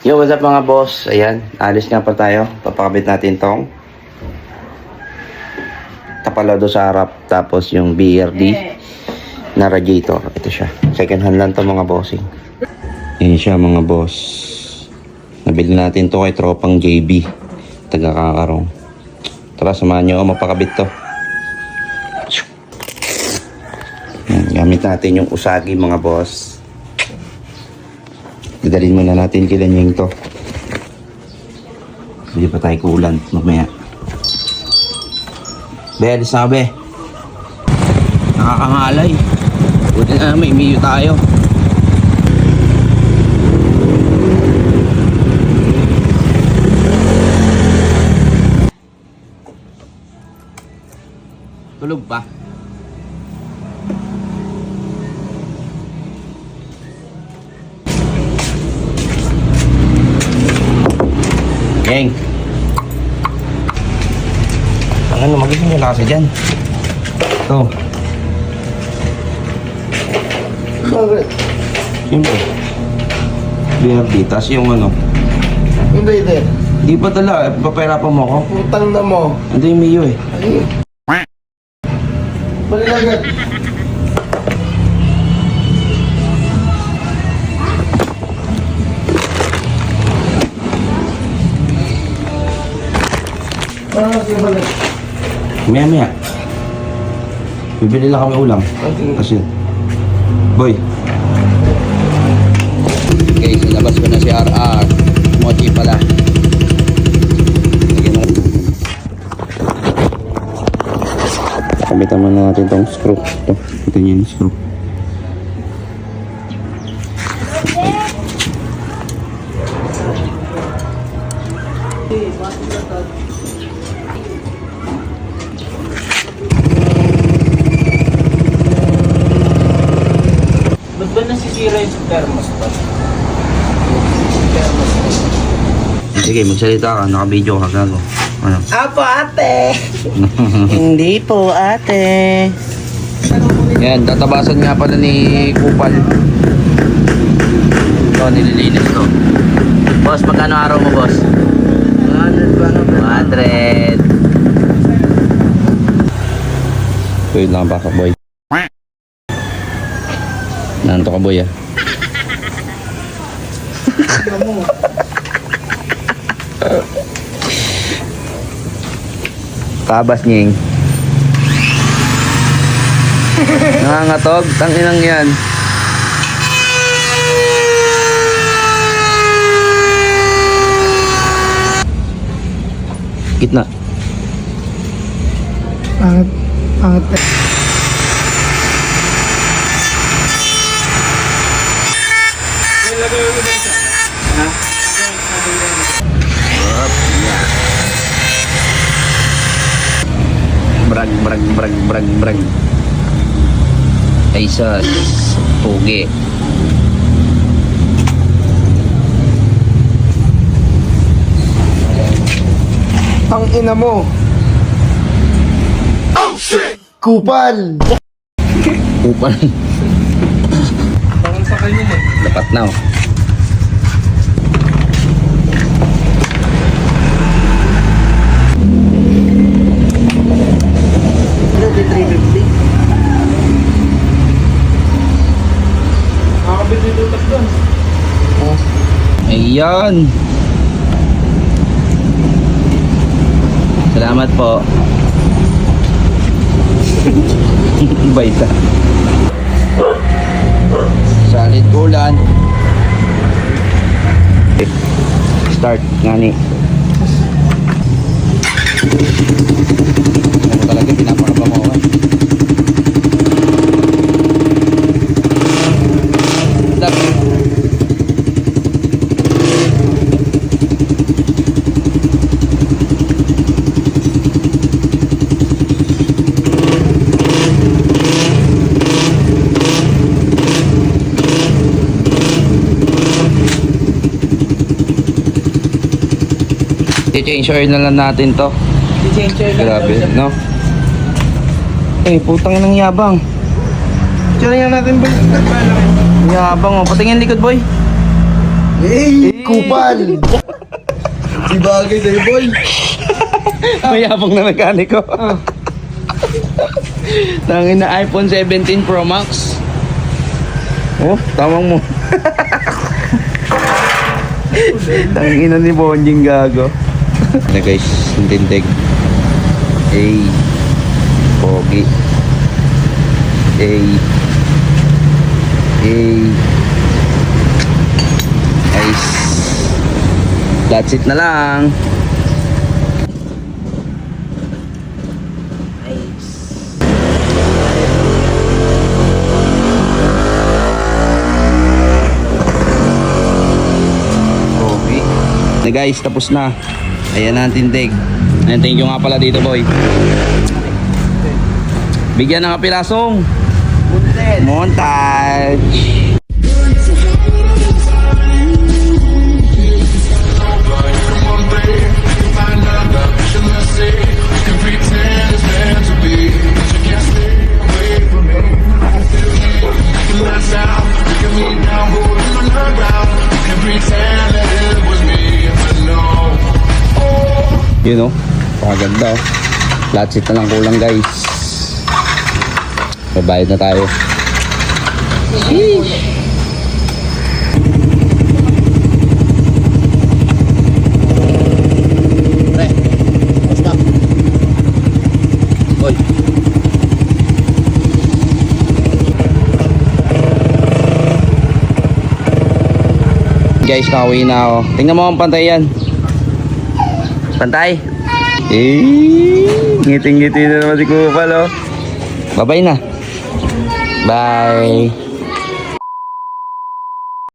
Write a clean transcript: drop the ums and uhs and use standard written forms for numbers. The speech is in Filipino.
Yo, what's up mga boss? Ayan, alis nga pa tayo. Papakabit natin tong tapalodo sa harap. Tapos yung BRD na radiator. Ito siya. Second hand lang to mga bossing. Ayan siya mga boss. Nabili natin to kay tropang JB. Taga Kakarong. Tara, samahan nyo ako mapakabit to. Ayan, gamit natin yung Usagi mga boss. Dadalhin muna natin kila Nyeng to. Hindi pa tayo kuulan mamaya. Be, alis na be. Nakakangalay. Buti na may miyo tayo. Tulog pa. Geng. Ano, magising nyo kasi dyan. Ito. Bakit? Siyempre. BRD, tas yung ano. Hindi, hindi. Di pa tala, papahirapan mo ako. Utang na mo. Ando yung Mio eh. Ay. Balilagan. Balik. Maya. Bibili lang kami ulam. Kasi. Boy. Okay, sinabas ko na si RR. Mochi pala. Lagyan na. Kabitan muna natin itong screw. Ito niya yung screw. Ba't ba nasisira yung thermostat? Sige, magsalita ka. Naka-video ka. Gago. Ano? Apo, ate. Hindi po, ate. Yan, tatabasan nga pala ni Kupal. Ito, nililinis to. Boss, magkano araw mo, boss? 100 pa na. 100. Wait lang, baka boy. Nanto ka boy ah. Tabas Nyeng. Nangangatog, tanginang yan. Gitna. Angat. Brag. Ay sus, pugi. Ang ina mo. Oh shit! Kupal. Kupal. Parang sa kanya eh. Dapat na oh. Ano di 350? Nakakabit yung tutak doon. Ayan. Salamat po. Baita. Salit ulan. Start nga ni. Ano talaga pinaparapa mo ako. I-change oil na lang natin to. I-change oil lang Grabe, daw siya. no? Eh, putang inang yabang. Diyan nga natin ba? Yabang oh. Patingin likod boy. Hey! kupal! Di bagay sa'yo, boy. Mayabang na mekaniko. Tangin na iPhone 17 Pro Max. Oh, tawang mo. Tangin na ni Bonjing gago. Na guys, ang tindig. Ay, pogi. Ay, nice. That's it na lang. Okay. Na guys, tapos na. Ayan na ang tindig. Ayan, thank you nga pala dito, boy. Bigyan ng kapilasong montage. You know, paganda oh. Flat seat na lang kulang guys. Babayad na tayo. Sheesh. Oy. Guys, kauwi na ako. Tingnan mo ang pantay yan. Pantay. Ngiting-ngiti na naman si Kupal oh. Bye-bye na. Bye.